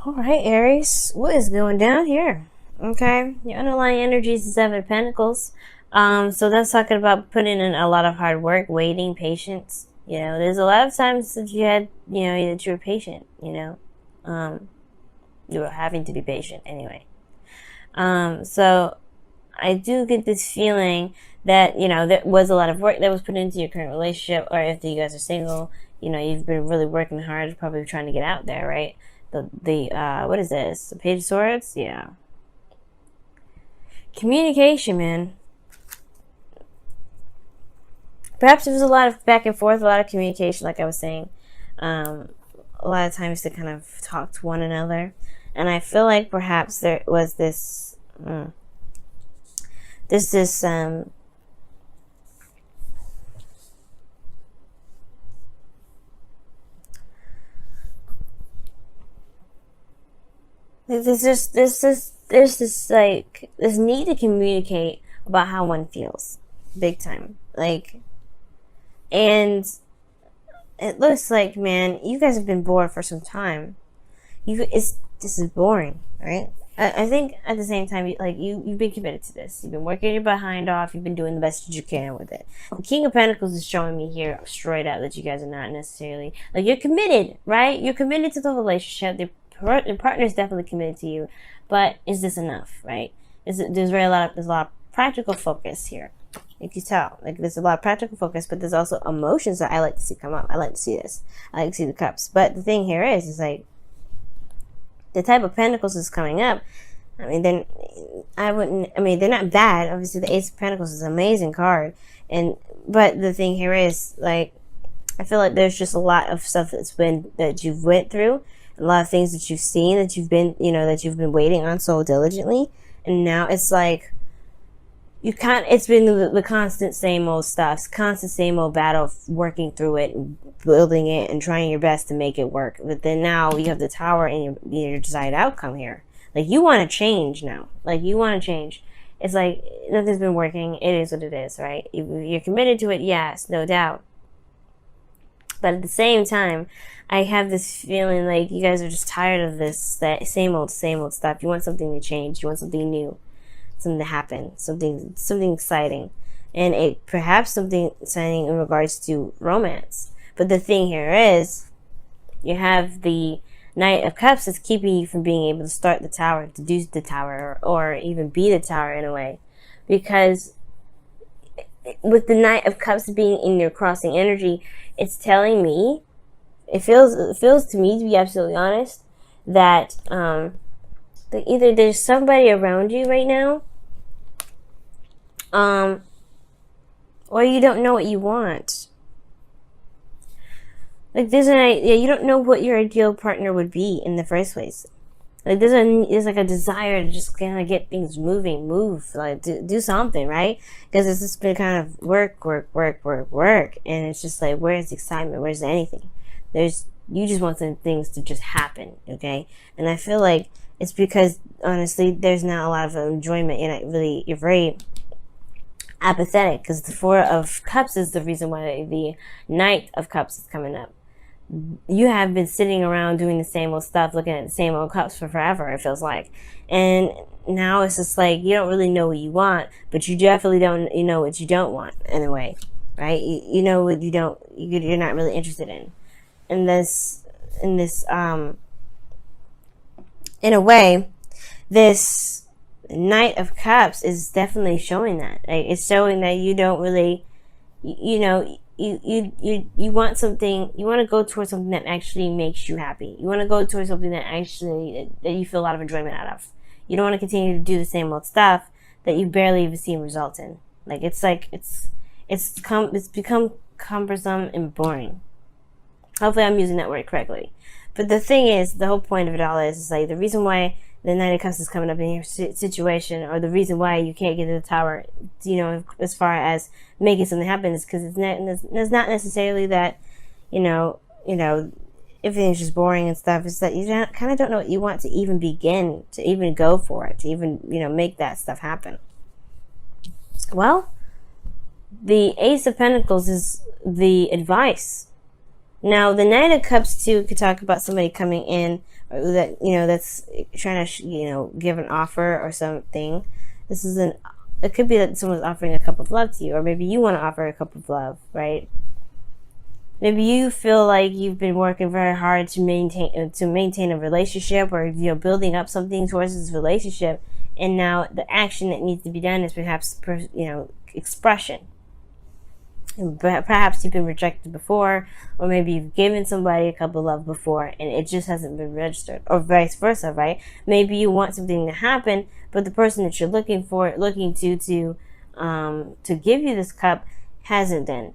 All right, Aries, what is going down here? Okay, your underlying energy is the Seven of Pentacles. So that's talking about putting in a lot of hard work, waiting, patience. You know, there's a lot of times that you had, that you were patient. You were having to be patient anyway. So I do get this feeling that there was a lot of work that was put into your current relationship, or if you guys are single, you've been really working hard, probably trying to get out there, right? The what is this? The Page of Swords? Yeah. Communication, man. Perhaps there was a lot of back and forth, a lot of communication, like I was saying. A lot of times to kind of talk to one another. And I feel like perhaps there was this there's this need to communicate about how one feels, big time. And it looks like, man, you guys have been bored for some time. This is boring, right? I think at the same time, you've been committed to this. You've been working your behind off. You've been doing the best that you can with it. The King of Pentacles is showing me here straight out that you guys are not necessarily, you're committed, right? You're committed to the relationship. Your partner is definitely committed to you, but is this enough, right? There's a lot of practical focus here. You can tell, there's a lot of practical focus, but there's also emotions that I like to see come up. I like to see this. I like to see the cups. But the thing here is the type of pentacles is coming up. I mean, they're not bad. Obviously, the Ace of Pentacles is an amazing card, but the thing here is, I feel like there's just a lot of stuff that you've went through, a lot of things that you've seen, that you've been waiting on so diligently, and now it's it's been the constant same old stuff, constant same old battle of working through it and building it and trying your best to make it work. But then now you have the Tower and your desired outcome here. You want to change now. You want to change. It's nothing's been working. It is what it is, right? You're committed to it, yes, no doubt. But at the same time, I have this feeling like you guys are just tired of that same old stuff. You want something to change. You want something new. Something to happen, something exciting, and perhaps something exciting in regards to romance. But the thing here is, you have the Knight of Cups that's keeping you from being able to start the Tower, to do the Tower, or even be the Tower in a way, because with the Knight of Cups being in your crossing energy, it's telling me, it feels to me, to be absolutely honest, that either there's somebody around you right now, or you don't know what you want. There's an idea, you don't know what your ideal partner would be in the first place. There's a desire to just kind of get things moving, do something, right? Because it's just been kind of work, and it's just where's the excitement? Where's anything? You just want some things to just happen, okay? And I feel like it's because, honestly, there's not a lot of enjoyment. You're very apathetic, because the Four of Cups is the reason why the Knight of Cups is coming up. You have been sitting around doing the same old stuff, looking at the same old cups for forever, it feels like. And now it's just you don't really know what you want, but you definitely don't know what you don't want, in a way, right? You know what you're not really interested in. In a way, this Knight of Cups is definitely showing that. It's showing that you don't really, you want something. You want to go towards something that actually makes you happy. You want to go towards something that you feel a lot of enjoyment out of. You don't want to continue to do the same old stuff that you barely even see results in. It's become cumbersome and boring. Hopefully, I'm using that word correctly. But the thing is, the whole point of it all is the reason why the Knight of Cups is coming up in your situation, or the reason why you can't get to the Tower, as far as making something happen, is because it's not necessarily that, everything's just boring and stuff. It's that you kind of don't know what you want to even begin, to even go for it, to even, make that stuff happen. Well, the Ace of Pentacles is the advice. Now, the Knight of Cups too could talk about somebody coming in that, that's trying to, give an offer or something. It could be that someone's offering a cup of love to you, or maybe you want to offer a cup of love, right? Maybe you feel like you've been working very hard to maintain a relationship, or building up something towards this relationship, and now the action that needs to be done is perhaps expression. And perhaps you've been rejected before, or maybe you've given somebody a cup of love before and it just hasn't been registered, or vice versa, right? Maybe you want something to happen, but the person that you're looking to give you this cup hasn't been.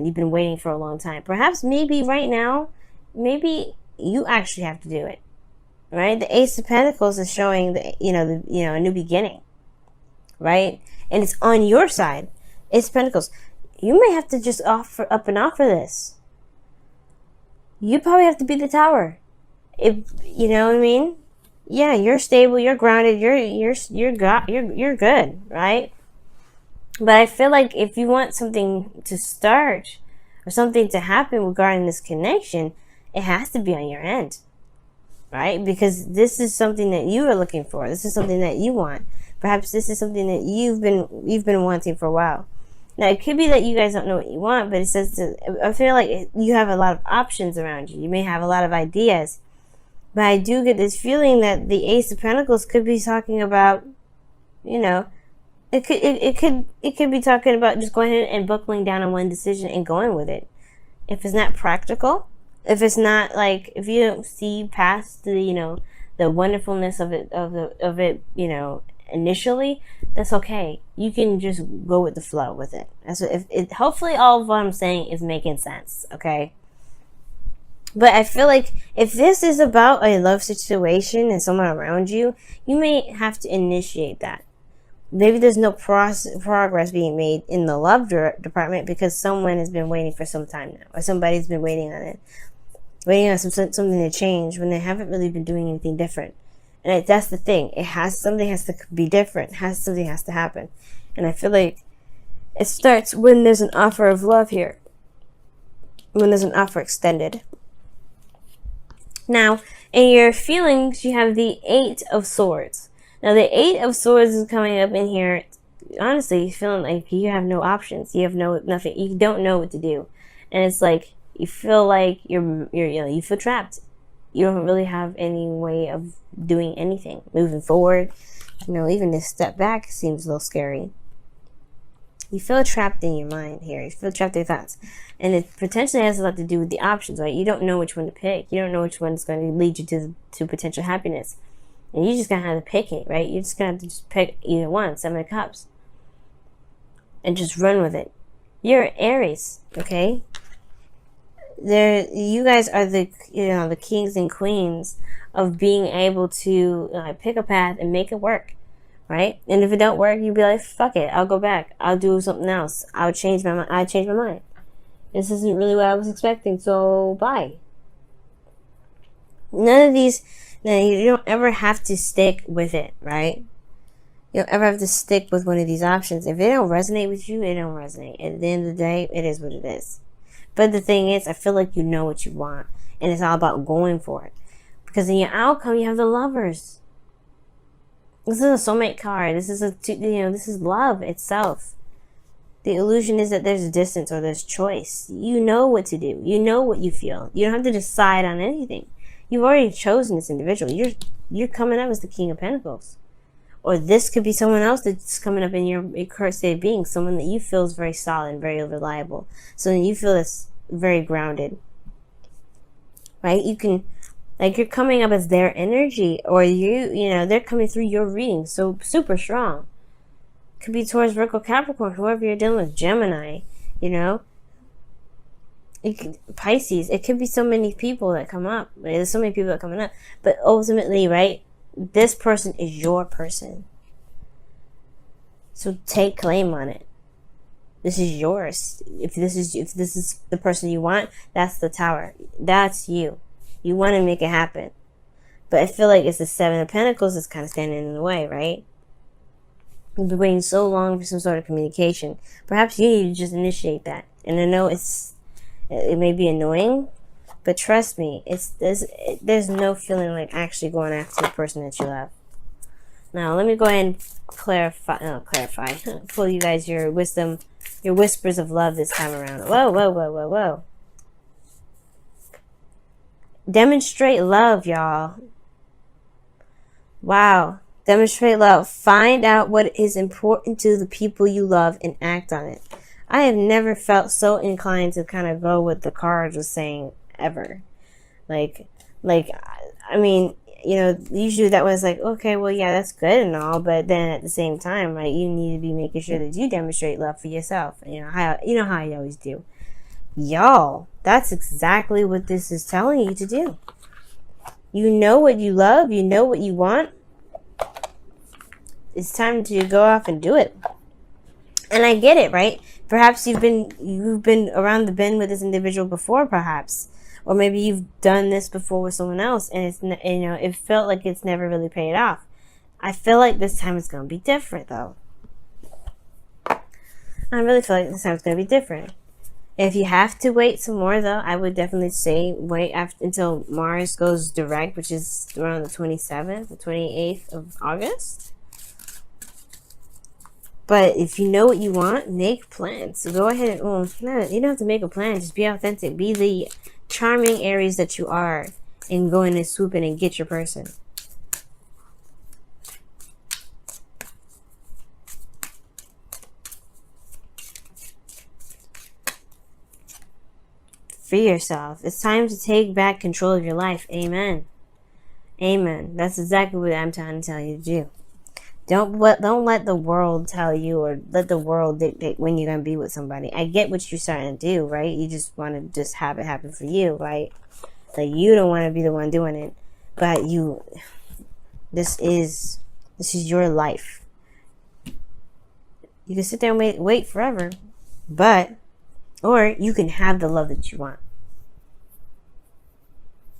You've been waiting for a long time. Perhaps maybe right now, maybe you actually have to do it, right? The Ace of Pentacles is showing a new beginning, right? And it's on your side. Ace of Pentacles. You may have to just offer this. You probably have to be the Tower. If you know what I mean? Yeah, you're stable, you're grounded, you're good, right? But I feel like if you want something to start or something to happen regarding this connection, it has to be on your end, right? Because this is something that you are looking for. This is something that you want. Perhaps this is something that you've been wanting for a while. Now, it could be that you guys don't know what you want, but I feel like you have a lot of options around you. You may have a lot of ideas. But I do get this feeling that the Ace of Pentacles could be talking about, it could be talking about just going ahead and buckling down on one decision and going with it. If it's not practical, if it's not like, if you don't see past the wonderfulness of it, initially, that's okay. You can just go with the flow with it. Hopefully all of what I'm saying is making sense, okay? But I feel like if this is about a love situation and someone around you, you may have to initiate that. Maybe there's no progress being made in the love department because someone has been waiting for some time now, or somebody's been waiting on something to change when they haven't really been doing anything different. And that's the thing. Something has to be different. Something has to happen. And I feel like it starts when there's an offer of love here. When there's an offer extended. Now, in your feelings, you have the 8 of Swords. Now, the 8 of Swords is coming up in here. Honestly, feeling like you have no options. You have nothing. You don't know what to do. And it's like, you feel like you feel trapped. You don't really have any way of doing anything. Moving forward, even this step back seems a little scary. You feel trapped in your mind here. You feel trapped in your thoughts. And it potentially has a lot to do with the options, right? You don't know which one to pick. You don't know which one is going to lead you to potential happiness. And you just going to have to pick it, right? You're just going to have to just pick either one, 7 of Cups. And just run with it. You're Aries, okay? You guys are the kings and queens of being able to pick a path and make it work, right? And if it don't work, you'd be like, fuck it, I'll go back, I'll do something else, I change my mind. This isn't really what I was expecting, so bye. None of these, you don't ever have to stick with it, right? You don't ever have to stick with one of these options. If it don't resonate with you, it don't resonate. At the end of the day, it is what it is. But the thing is, I feel like you know what you want. And it's all about going for it. Because in your outcome, you have the Lovers. This is a soulmate card. This is love itself. The illusion is that there's distance or there's choice. You know what to do. You know what you feel. You don't have to decide on anything. You've already chosen this individual. You're coming up as the King of Pentacles. Or this could be someone else that's coming up in your current state of being. Someone that you feel is very solid and very reliable. Someone you feel is very grounded. Right? You can, you're coming up as their energy. Or they're coming through your reading. So super strong. Could be towards Virgo, Capricorn, whoever you're dealing with. Gemini, Pisces. It could be so many people that come up. There's so many people that are coming up. But ultimately, right? This person is your person. So take claim on it. This is yours. If this is the person you want, that's the Tower. That's you. You want to make it happen. But I feel like it's the 7 of Pentacles that's kind of standing in the way, right? You've been waiting so long for some sort of communication. Perhaps you need to just initiate that. And I know it's It may be annoying, but trust me, there's no feeling like actually going after the person that you love. Now, let me go ahead and clarify, pull you guys your wisdom, your whispers of love this time around. Whoa, whoa, whoa, whoa, whoa. Demonstrate love, y'all. Wow. Demonstrate love. Find out what is important to the people you love and act on it. I have never felt so inclined to kind of go with the cards was saying ever. Like, I mean, you know, usually that was like, okay, well, yeah, that's good and all, but then at the same time, right, you need to be making sure that you demonstrate love for yourself. You know how you always do. Y'all, that's exactly what this is telling you to do. You know what you love, you know what you want. It's time to go off and do it. And I get it, right? Perhaps you've been around the bend with this individual before, perhaps. Or maybe you've done this before with someone else, and it felt like it's never really paid off. I feel like this time it's going to be different, though. I really feel like this time it's going to be different. If you have to wait some more, though, I would definitely say wait until Mars goes direct, which is around the 27th, the 28th of August. But if you know what you want, make plans. So go ahead and, you don't have to make a plan. Just be authentic. Be the charming Aries that you are, and go in and swoop in and get your person. Free yourself. It's time to take back control of your life. Amen. Amen. That's exactly what I'm trying to tell you to do. Don't let the world tell you, or let the world dictate when you're gonna be with somebody. I get what you're starting to do, right? You just want to just have it happen for you, right? Like, you don't want to be the one doing it, but this is your life. You can sit there and wait forever, or you can have the love that you want.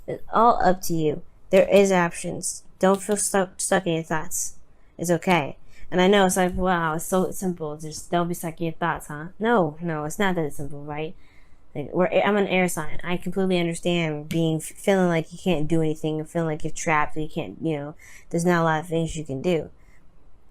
It's all up to you. There is options. Don't feel stuck in your thoughts. It's okay. And I know it's like, wow, it's so simple. Just don't be stuck in your thoughts, huh? No, it's not that simple, right? Like, I'm an air sign. I completely understand feeling like you can't do anything, or feeling like you're trapped, or you can't, there's not a lot of things you can do.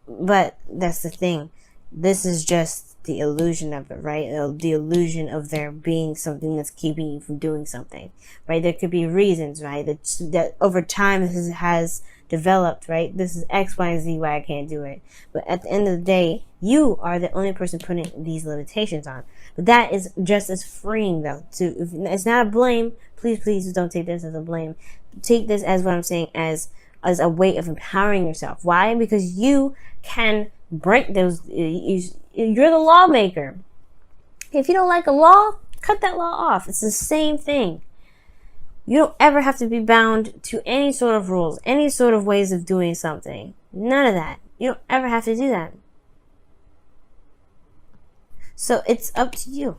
But that's the thing. This is just the illusion of it, right? The illusion of there being something that's keeping you from doing something, right? There could be reasons, right? That over time has developed, right? This is X, Y, and Z why I can't do it. But at the end of the day, you are the only person putting these limitations on. But that is just as freeing, though. It's not a blame. Please don't take this as a blame. Take this as what I'm saying, as a way of empowering yourself. Why? Because you can break those. You're the lawmaker. If you don't like a law, cut that law off. It's the same thing. You don't ever have to be bound to any sort of rules, any sort of ways of doing something. None of that. You don't ever have to do that. So it's up to you,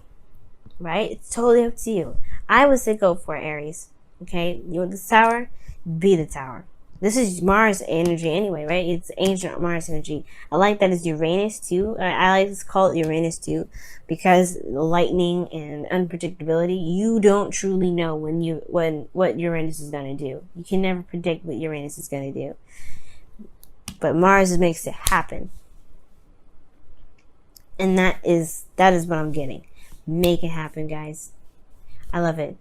right? It's totally up to you. I would say go for it, Aries. Okay? You want this tower? Be the tower. This is Mars energy anyway, right? It's ancient Mars energy. I like that it's Uranus too. I like to call it Uranus too, because lightning and unpredictability. You don't truly know what Uranus is gonna do. You can never predict what Uranus is gonna do. But Mars makes it happen, and that is what I'm getting. Make it happen, guys. I love it.